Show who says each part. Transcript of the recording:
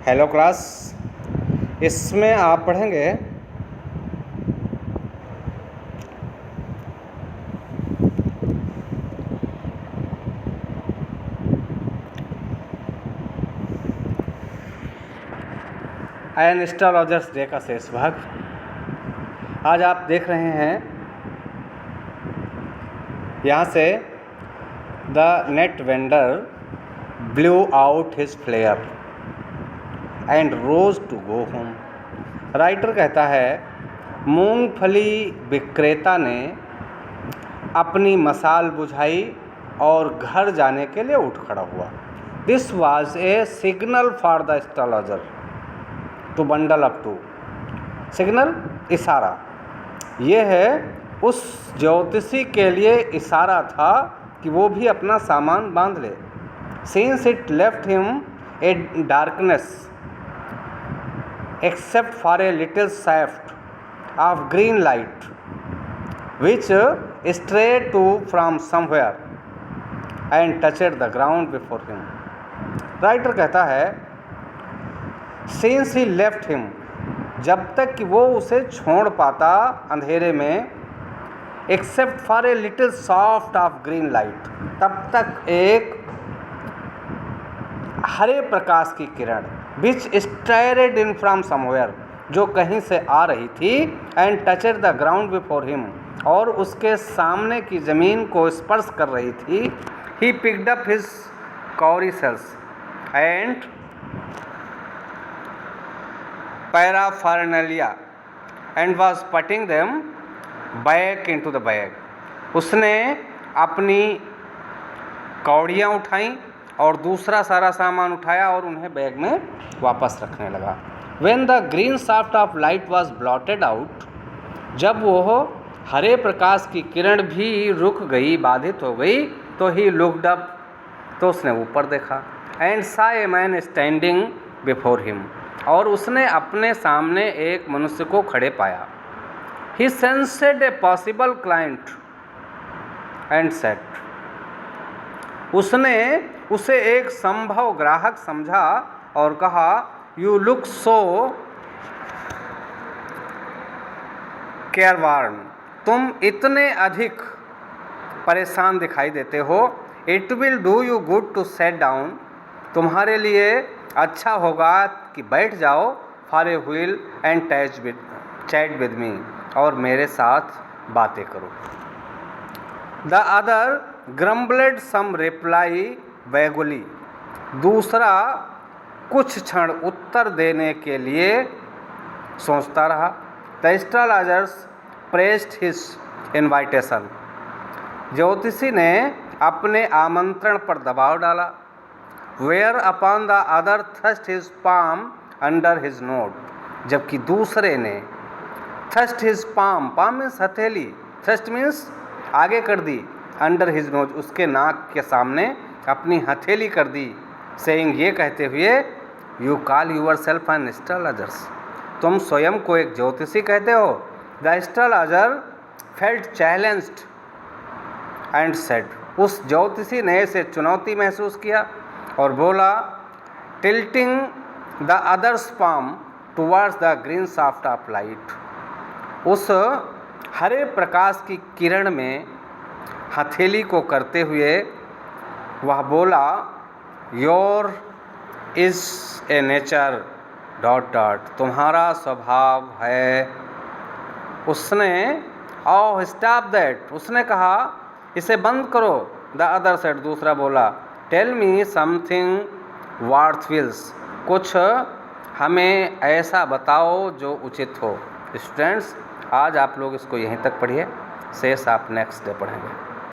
Speaker 1: Hello class, इसमें आप पढ़ेंगे एन एस्ट्रोलॉजर्स डे का शेष भाग। आज आप देख रहे हैं यहाँ से the nut vendor blew out his flare and rose to go home. राइटर कहता है, मूंगफली विक्रेता ने अपनी मशाल बुझाई और घर जाने के लिए उठ खड़ा हुआ। This was a signal for the astrologer to bundle up too. Signal इशारा, ये है उस ज्योतिषी के लिए इशारा था कि वो भी अपना सामान बांध ले। Since it left him a darkness except for a little shaft of green light which strayed to from somewhere and touched the ground before him. Writer कहता है, since he left him, जब तक कि वो उसे छोड़ पाता अंधेरे में, except for a little shaft of green light, तब तक एक हरे प्रकाश की किरण which strayed in from somewhere, जो कहीं से आ रही थी, and touched the ground before him, और उसके सामने की ज़मीन को स्पर्श कर रही थी. He picked up his cowrie shells and paraphernalia and was putting them back into the bag. उसने अपनी कौड़ियाँ उठाईं और दूसरा सारा सामान उठाया और उन्हें बैग में वापस रखने लगा. When the green shaft of light was blotted out, जब वो हरे प्रकाश की किरण भी रुक गई, बाधित हो गई, तो he looked up, तो उसने ऊपर देखा, and saw a man standing before him, और उसने अपने सामने एक मनुष्य को खड़े पाया. He sensed a possible client and said, उसने उसे एक संभव ग्राहक समझा और कहा, यू लुक सो केयरवर्न, तुम इतने अधिक परेशान दिखाई देते हो. It will do you good to sit down, तुम्हारे लिए अच्छा होगा कि बैठ जाओ. For a while and chat with me, और मेरे साथ बातें करो. The other grumbled some reply vaguely, दूसरा कुछ क्षण उत्तर देने के लिए सोचता रहा. The astrologers pressed his invitation, ज्योतिषी ने अपने आमंत्रण पर दबाव डाला. Whereupon the other thrust his palm under his nose, जबकि दूसरे ने thrust his palm, palm means हथेली, थ्रस्ट मीन्स आगे कर दी, अंडर हिज नोज, उसके नाक के सामने अपनी हथेली कर दी. सेइंग, ये कहते हुए, you call yourself an astrologers, तुम स्वयं को एक ज्योतिषी कहते हो. The astrologer felt challenged and said, उस ज्योतिषी ने इसे चुनौती महसूस किया और बोला, tilting the other's palm towards the green shaft of light, उस हरे प्रकाश की किरण में हथेली को करते हुए वह बोला, your is a nature dot dot, तुम्हारा स्वभाव है. उसने ओह स्टॉप दैट, उसने कहा, इसे बंद करो. द अदर सेड, दूसरा बोला, टेल मी समथिंग वर्थफुल्स, कुछ हमें ऐसा बताओ जो उचित हो. स्टूडेंट्स, आज आप लोग इसको यहीं तक पढ़िए, शेष आप नेक्स्ट डे पढ़ेंगे.